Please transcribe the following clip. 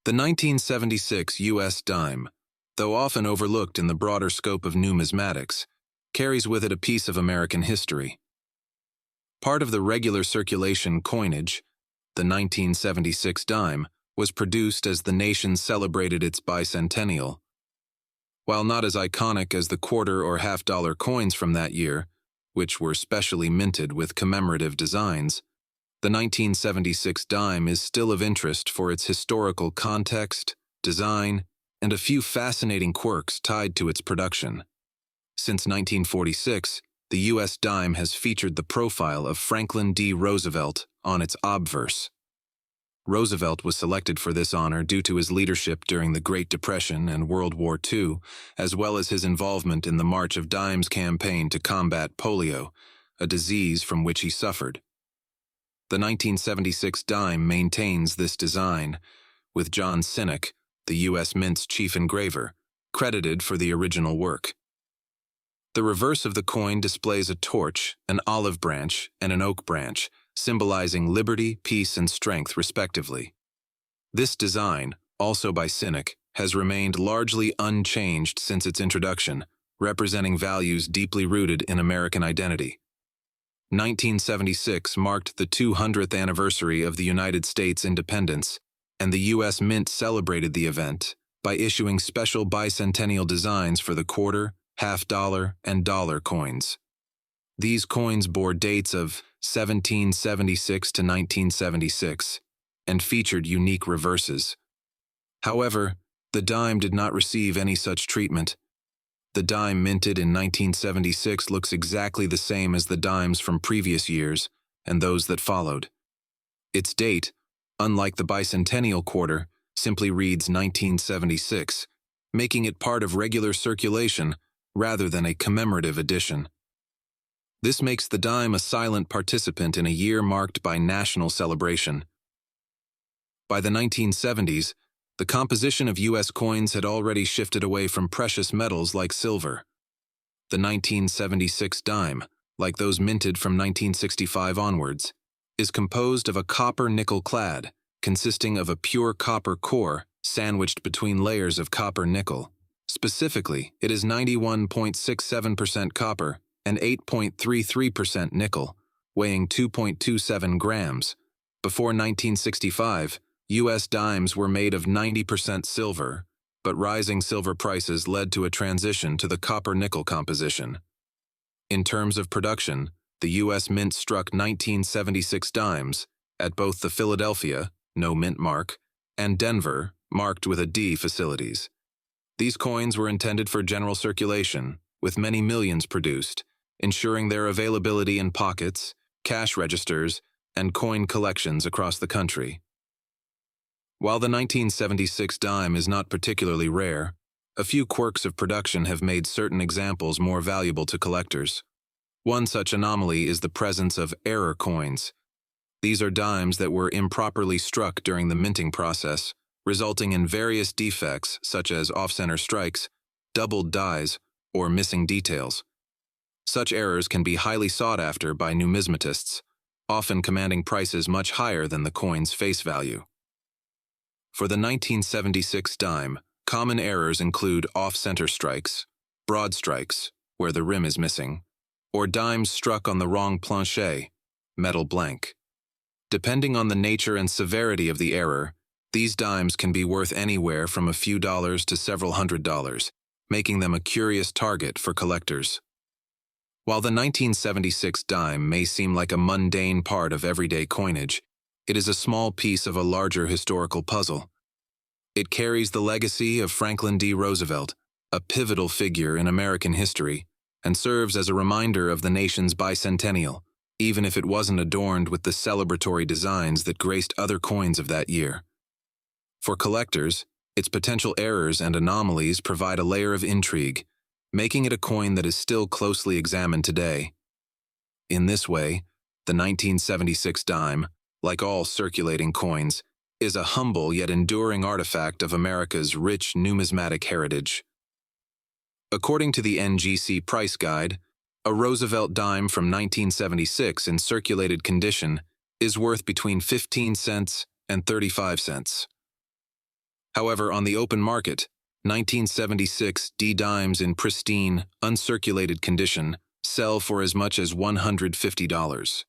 The 1976 U.S. dime, though often overlooked in the broader scope of numismatics, carries with it a piece of American history. Part of the regular circulation coinage, the 1976 dime was produced as the nation celebrated its bicentennial. While not as iconic as the quarter or half-dollar coins from that year, which were specially minted with commemorative designs, the 1976 dime is still of interest for its historical context, design, and a few fascinating quirks tied to its production. Since 1946, the U.S. dime has featured the profile of Franklin D. Roosevelt on its obverse. Roosevelt was selected for this honor due to his leadership during the Great Depression and World War II, as well as his involvement in the March of Dimes campaign to combat polio, a disease from which he suffered. The 1976 dime maintains this design, with John Sinnock, the U.S. Mint's chief engraver, credited for the original work. The reverse of the coin displays a torch, an olive branch, and an oak branch, symbolizing liberty, peace, and strength, respectively. This design, also by Sinnock, has remained largely unchanged since its introduction, representing values deeply rooted in American identity. 1976 marked the 200th anniversary of the United States independence, and the U.S. Mint celebrated the event by issuing special bicentennial designs for the quarter, half-dollar, and dollar coins. These coins bore dates of 1776 to 1976 and featured unique reverses. However, the dime did not receive any such treatment. The dime minted in 1976 looks exactly the same as the dimes from previous years and those that followed. Its date, unlike the bicentennial quarter, simply reads 1976, making it part of regular circulation rather than a commemorative edition. This makes the dime a silent participant in a year marked by national celebration. By the 1970s, the composition of U.S. coins had already shifted away from precious metals like silver. The 1976 dime, like those minted from 1965 onwards, is composed of a copper-nickel clad, consisting of a pure copper core sandwiched between layers of copper-nickel. Specifically, it is 91.67% copper and 8.33% nickel, weighing 2.27 grams. Before 1965, U.S. dimes were made of 90% silver, but rising silver prices led to a transition to the copper-nickel composition. In terms of production, the U.S. Mint struck 1976 dimes at both the Philadelphia, no mint mark, and Denver, marked with a D facilities. These coins were intended for general circulation, with many millions produced, ensuring their availability in pockets, cash registers, and coin collections across the country. While the 1976 dime is not particularly rare, a few quirks of production have made certain examples more valuable to collectors. One such anomaly is the presence of error coins. These are dimes that were improperly struck during the minting process, resulting in various defects such as off-center strikes, doubled dies, or missing details. Such errors can be highly sought after by numismatists, often commanding prices much higher than the coin's face value. For the 1976 dime, common errors include off-center strikes, broad strikes, where the rim is missing, or dimes struck on the wrong plancher, metal blank. Depending on the nature and severity of the error, these dimes can be worth anywhere from a few dollars to several $100s, making them a curious target for collectors. While the 1976 dime may seem like a mundane part of everyday coinage, it is a small piece of a larger historical puzzle. It carries the legacy of Franklin D. Roosevelt, a pivotal figure in American history, and serves as a reminder of the nation's bicentennial, even if it wasn't adorned with the celebratory designs that graced other coins of that year. For collectors, its potential errors and anomalies provide a layer of intrigue, making it a coin that is still closely examined today. In this way, the 1976 dime, like all circulating coins, is a humble yet enduring artifact of America's rich numismatic heritage. According to the NGC Price Guide, a Roosevelt dime from 1976 in circulated condition is worth between 15 cents and 35 cents. However, on the open market, 1976 D-dimes in pristine, uncirculated condition sell for as much as $150.